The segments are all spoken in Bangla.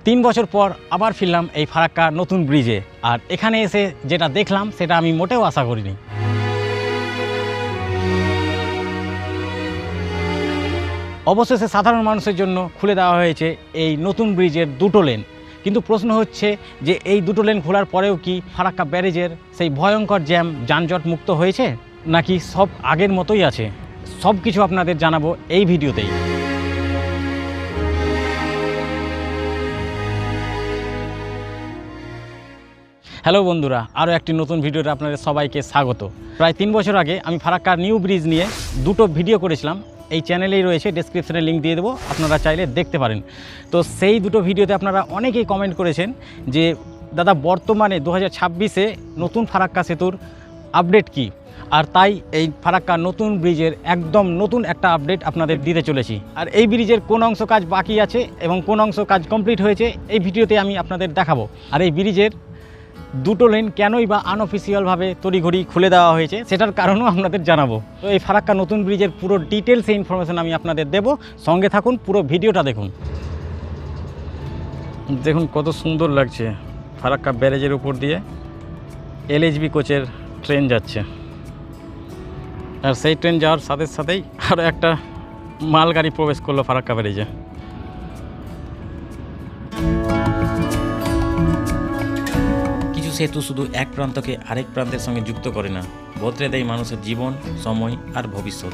3 বছর পর আবার ফিরলাম এই ফারাক্কা নতুন ব্রিজে। আর এখানে এসে যেটা দেখলাম সেটা আমি মোটেও আশা করিনি। অবশেষে সাধারণ মানুষের জন্য খুলে দেওয়া হয়েছে এই নতুন ব্রিজের দুটো লেন। কিন্তু প্রশ্ন হচ্ছে যে এই দুটো লেন খোলার পরেও কি ফারাক্কা ব্যারেজের সেই ভয়ঙ্কর জ্যাম যানজট মুক্ত হয়েছে, নাকি সব আগের মতোই আছে? সব কিছু আপনাদের জানাবো এই ভিডিওতেই। হ্যালো বন্ধুরা, আরও একটি নতুন ভিডিওতে আপনাদের সবাইকে স্বাগত। প্রায় 3 বছর আগে আমি ফারাক্কার নিউ ব্রিজ নিয়ে দুটো ভিডিও করেছিলাম। এই চ্যানেলেই রয়েছে, ডেসক্রিপশনে লিঙ্ক দিয়ে দেবো, আপনারা চাইলে দেখতে পারেন। তো সেই দুটো ভিডিওতে আপনারা অনেকেই কমেন্ট করেছেন যে দাদা বর্তমানে 2026-এ নতুন ফারাক্কা সেতুর আপডেট কি। আর তাই এই ফারাক্কা নতুন ব্রিজের একদম নতুন একটা আপডেট আপনাদের দিতে চলেছি। আর এই ব্রিজের কোন অংশ কাজ বাকি আছে এবং কোন অংশ কাজ কমপ্লিট হয়েছে এই ভিডিওতে আমি আপনাদের দেখাবো। আর এই ব্রিজের দুটো লেন কেনই বা আনঅফিসিয়ালভাবে তড়িঘড়ি খুলে দেওয়া হয়েছে সেটার কারণও আপনাদের জানাবো। তো এই ফারাক্কা নতুন ব্রিজের পুরো ডিটেলস ইনফরমেশন আমি আপনাদের দেবো, সঙ্গে থাকুন, পুরো ভিডিওটা দেখুন। দেখুন কত সুন্দর লাগছে, ফারাক্কা ব্যারেজের উপর দিয়ে LHB কোচের ট্রেন যাচ্ছে। আর সেই ট্রেন যাওয়ার সাথে সাথেই আরও একটা মালগাড়ি প্রবেশ করলো ফারাক্কা ব্যারেজে। সেতু শুধু এক প্রান্তকে আরেক প্রান্তের সঙ্গে যুক্ত করে না, বদলে দেয় মানুষের জীবন, সময় আর ভবিষ্যৎ।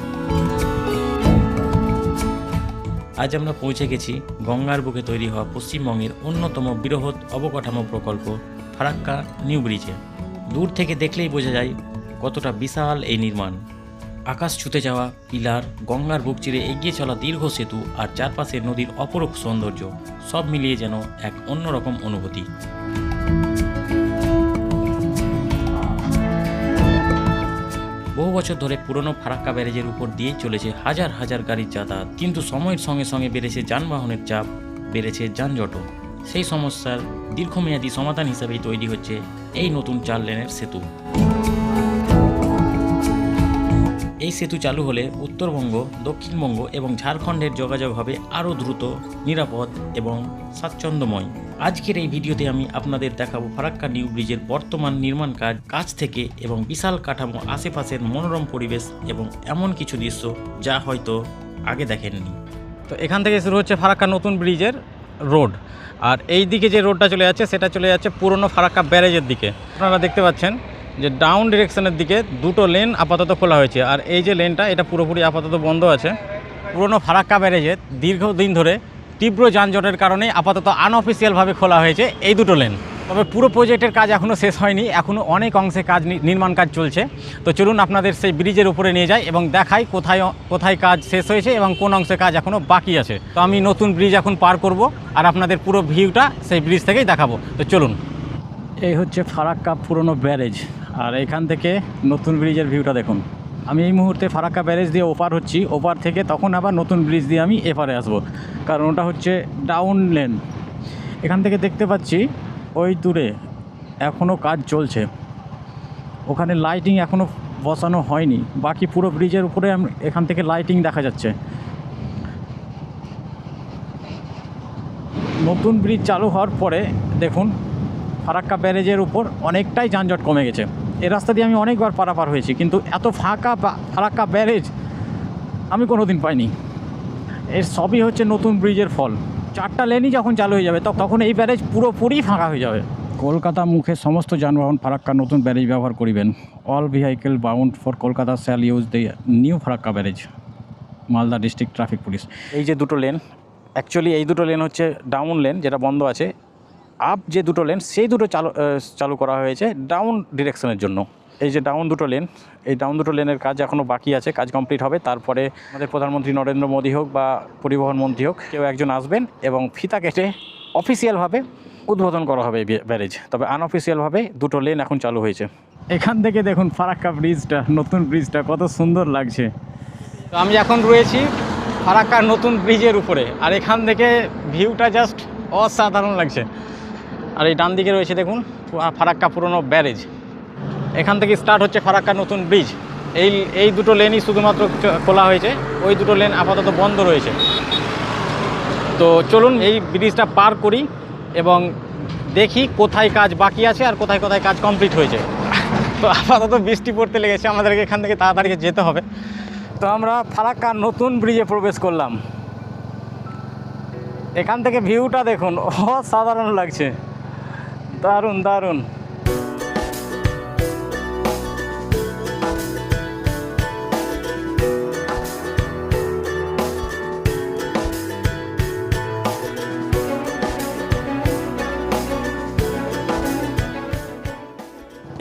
আজ আমরা পৌঁছে গেছি গঙ্গার বুকে তৈরি হওয়া পশ্চিমবঙ্গের অন্যতম বৃহৎ অবকাঠামো প্রকল্প ফারাক্কা নিউ ব্রিজে। দূর থেকে দেখলেই বোঝা যায় কতটা বিশাল এই নির্মাণ। আকাশ ছুতে যাওয়া পিলার, গঙ্গার বুক চিরে এগিয়ে চলা দীর্ঘ সেতু আর চারপাশে নদীর অপরূপ সৌন্দর্য, সব মিলিয়ে যেন এক অন্যরকম অনুভূতি। বহু বছর ধরে পুরনো ফারাক্কা ব্যারেজের উপর দিয়েই চলেছে হাজার হাজার গাড়ির যাতায়াত, কিন্তু সময়ের সঙ্গে সঙ্গে বেড়েছে যানবাহনের চাপ, বেড়েছে যানজটও। সেই সমস্যার দীর্ঘমেয়াদী সমাধান হিসেবেই তৈরি হচ্ছে এই নতুন 4 লেনের সেতু। এই সেতু চালু হলে উত্তরবঙ্গ, দক্ষিণবঙ্গ এবং ঝাড়খণ্ডের যোগাযোগ হবে আরও দ্রুত, নিরাপদ এবং স্বাচ্ছন্দ্যময়। আজকের এই ভিডিওতে আমি আপনাদের দেখাবো ফারাক্কা নিউ ব্রিজের বর্তমান নির্মাণ কাজ থেকে এবং বিশাল কাঠামো, আশেপাশের মনোরম পরিবেশ এবং এমন কিছু দৃশ্য যা হয়তো আগে দেখেননি। তো এখান থেকে শুরু হচ্ছে ফারাক্কা নতুন ব্রিজের রোড। আর এই দিকে যে রোডটা চলে যাচ্ছে সেটা চলে যাচ্ছে পুরনো ফারাক্কা ব্যারেজের দিকে। আপনারা দেখতে পাচ্ছেন যে ডাউন ডিরেকশনের দিকে দুটো লেন আপাতত খোলা হয়েছে। আর এই যে লেনটা, এটা পুরোপুরি আপাতত বন্ধ আছে। পুরনো ফারাক্কা ব্যারেজের দীর্ঘদিন ধরে তীব্র যানজটের কারণে আপাতত আনঅফিসিয়ালভাবে খোলা হয়েছে এই দুটো লেন। তবে পুরো প্রজেক্টের কাজ এখনও শেষ হয়নি, এখনও অনেক অংশে নির্মাণ কাজ চলছে। তো চলুন আপনাদের সেই ব্রিজের উপরে নিয়ে যাই এবং দেখাই কোথায় কাজ শেষ হয়েছে এবং কোন অংশে কাজ এখনও বাকি আছে। তো আমি নতুন ব্রিজ এখন পার করব আর আপনাদের পুরো ভিউটা সেই ব্রিজ থেকেই দেখাবো। তো চলুন। এই হচ্ছে ফারাক্কা পুরনো ব্যারেজ, আর এখান থেকে নতুন ব্রিজের ভিউটা দেখুন। আমি এই মুহূর্তে ফারাক্কা ব্যারেজ দিয়ে ওপার হচ্ছি, ওপার থেকে তখন আবার নতুন ব্রিজ দিয়ে আমি এপারে আসবো, কারণ ওটা হচ্ছে ডাউন লেন। এখান থেকে দেখতে পাচ্ছি ওই দূরে এখনও কাজ চলছে, ওখানে লাইটিং এখনও বসানো হয়নি। বাকি পুরো ব্রিজের উপরে এখান থেকে লাইটিং দেখা যাচ্ছে। নতুন ব্রিজ চালু হওয়ার পরে দেখুন ফারাক্কা ব্যারেজের উপর অনেকটাই যানজট কমে গেছে। এই রাস্তা দিয়ে আমি অনেকবার পারাপার হয়েছি, কিন্তু এত ফাঁকা ফারাক্কা ব্যারেজ আমি কোনো দিন পাইনি। এর সবই হচ্ছে নতুন ব্রিজের ফল। 4টা লেনই যখন চালু হয়ে যাবে তখন এই ব্যারেজ পুরোপুরি ফাঁকা হয়ে যাবে। কলকাতা মুখে সমস্ত যানবাহন ফারাক্কা নতুন ব্যারেজ ব্যবহার করিবেন। All vehicle bound for Kolkata shall use the new Farakka barrage, Malda district traffic police. এই যে দুটো লেন, অ্যাকচুয়ালি এই দুটো লেন হচ্ছে ডাউন লেন, যেটা বন্ধ আছে। আপ যে দুটো লেন সেই দুটো চালু করা হয়েছে ডাউন ডিরেকশনের জন্য। এই যে ডাউন দুটো লেন, এই ডাউন দুটো লেনের কাজ এখনও বাকি আছে, কাজ কমপ্লিট হবে। তারপরে আমাদের প্রধানমন্ত্রী নরেন্দ্র মোদী হোক বা পরিবহন মন্ত্রী হোক, কেউ একজন আসবেন এবং ফিতা কেটে অফিসিয়ালভাবে উদ্বোধন করা হবে ব্যারেজ। তবে আনঅফিসিয়ালভাবে দুটো লেন এখন চালু হয়েছে। এখান থেকে দেখুন ফারাক্কা ব্রিজটা, নতুন ব্রিজটা কত সুন্দর লাগছে। তো আমি এখন রয়েছি ফারাক্কা নতুন ব্রিজের উপরে, আর এখান থেকে ভিউটা জাস্ট অসাধারণ লাগছে। আর এই ডান দিকে রয়েছে দেখুন ফারাক্কা পুরনো ব্যারেজ। এখান থেকে স্টার্ট হচ্ছে ফারাক্কা নতুন ব্রিজ। এই দুটো লেনই শুধুমাত্র খোলা হয়েছে, ওই দুটো লেন আপাতত বন্ধ রয়েছে। তো চলুন এই ব্রিজটা পার করি এবং দেখি কোথায় কাজ বাকি আছে আর কোথায় কোথায় কাজ কমপ্লিট হয়েছে। তো আপাতত বৃষ্টি পড়তে লেগেছে, আমাদেরকে এখান থেকে তাড়াতাড়ি যেতে হবে। তো আমরা ফারাক্কার নতুন ব্রিজে প্রবেশ করলাম। এখান থেকে ভিউটা দেখুন, অসাধারণ লাগছে, দারুণ দারুণ।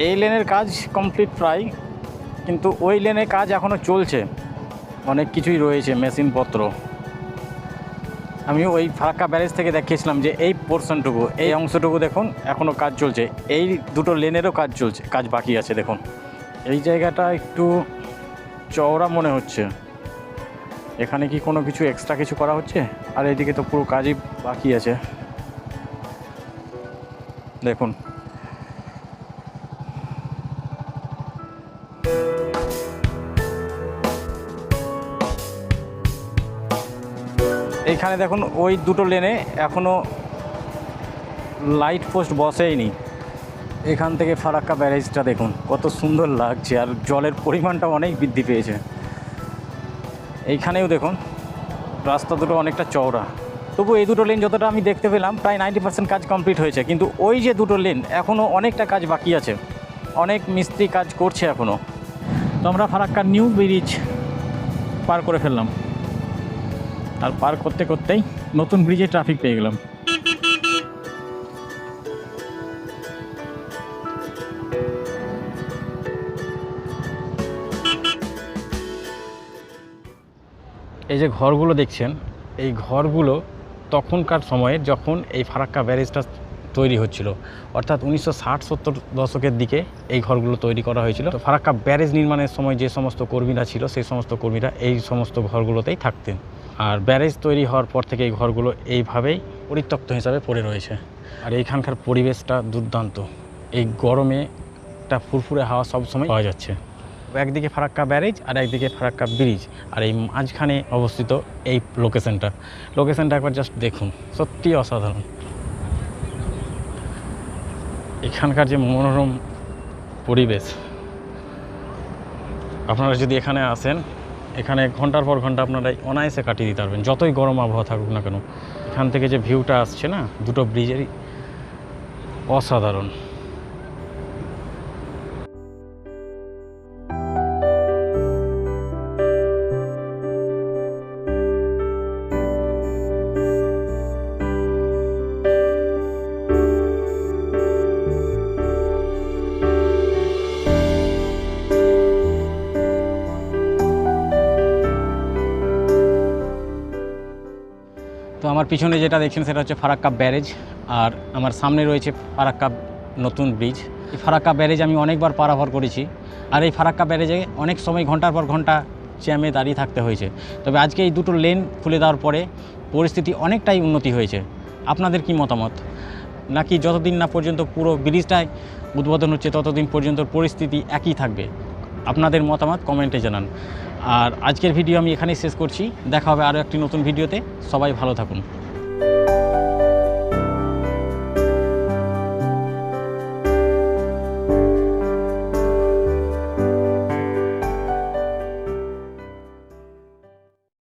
এই লেনের কাজ কমপ্লিট প্রায়, কিন্তু ওই লেনের কাজ এখনও চলছে, অনেক কিছুই রয়েছে মেশিনপত্র। আমি ওই ফারাক্কা ব্যারেজ থেকে দেখিয়েছিলাম যে এই পোর্শনটুকু, এই অংশটুকু দেখুন এখনও কাজ চলছে। এই দুটো লেনেরও কাজ চলছে, কাজ বাকি আছে। দেখুন এই জায়গাটা একটু চওড়া মনে হচ্ছে, এখানে কি কোনো কিছু এক্সট্রা কিছু করা হচ্ছে? আর এইদিকে তো পুরো কাজই বাকি আছে। দেখুন এইখানে দেখুন ওই দুটো লেনে এখনও লাইট পোস্ট বসেইনি। এখান থেকে ফারাক্কা ব্যারেজটা দেখুন কত সুন্দর লাগছে, আর জলের পরিমাণটা অনেক বৃদ্ধি পেয়েছে। এইখানেও দেখুন রাস্তা দুটো অনেকটা চওড়া, তবু এই দুটো লেন যতটা আমি দেখতে পেলাম প্রায় 90% কাজ কমপ্লিট হয়েছে। কিন্তু ওই যে দুটো লেন এখনও অনেকটা কাজ বাকি আছে, অনেক মিস্ত্রি কাজ করছে এখনও। তো আমরা ফারাক্কার নিউ ব্রিজ পার করে ফেললাম, আর পার করতে করতেই নতুন ব্রিজে ট্রাফিক পেয়ে গেলাম। এই যে ঘরগুলো দেখছেন, এই ঘরগুলো তখনকার সময়ে যখন এই ফারাক্কা ব্যারেজটা তৈরি হচ্ছিল, অর্থাৎ 1960-70 দশকের দিকে এই ঘরগুলো তৈরি করা হয়েছিল। তো ফারাক্কা ব্যারেজ নির্মাণের সময় যে সমস্ত কর্মীরা ছিল, সেই সমস্ত কর্মীরা এই সমস্ত ঘরগুলোতেই থাকতেন। আর ব্যারেজ তৈরি হওয়ার পর থেকে এই ঘরগুলো এইভাবেই পরিত্যক্ত হিসাবে পড়ে রয়েছে। আর এইখানকার পরিবেশটা দুর্দান্ত, এই গরমে একটা ফুরফুরে হাওয়া সবসময় পাওয়া যাচ্ছে। একদিকে ফারাক্কা ব্যারেজ আর একদিকে ফারাক্কা ব্রিজ, আর এই মাঝখানে অবস্থিত এই লোকেশনটা একবার জাস্ট দেখুন, সত্যি অসাধারণ। এখানকার যে মনোরম পরিবেশ, আপনারা যদি এখানে আসেন, এখানে ঘন্টার পর ঘন্টা আপনারা অনায়াসে কাটিয়ে দিতে পারবেন, যতই গরম আবহাওয়া থাকুক না কেন। এখান থেকে যে ভিউটা আসছে না দুটো ব্রিজেরই, অসাধারণ। তো আমার পিছনে যেটা দেখছেন সেটা হচ্ছে ফারাক্কা ব্যারেজ, আর আমার সামনে রয়েছে ফারাক্কা নতুন ব্রিজ। এই ফারাক্কা ব্যারেজ আমি অনেকবার পারাপার করেছি, আর এই ফারাক্কা ব্যারেজে অনেক সময় ঘন্টার পর ঘন্টা জ্যামে দাঁড়িয়ে থাকতে হয়েছে। তবে আজকে এই দুটো লেন খুলে দেওয়ার পরে পরিস্থিতি অনেকটাই উন্নতি হয়েছে। আপনাদের কি মতামত? নাকি যতদিন না পর্যন্ত পুরো ব্রিজটাই উদ্বোধন হচ্ছে ততদিন পর্যন্ত পরিস্থিতি একই থাকবে? আপনাদের মতামত কমেন্টে জানান। আর আজকের ভিডিও আমি এখানেই শেষ করছি, দেখা হবে আরও একটি নতুন ভিডিওতে। সবাই ভালো থাকুন।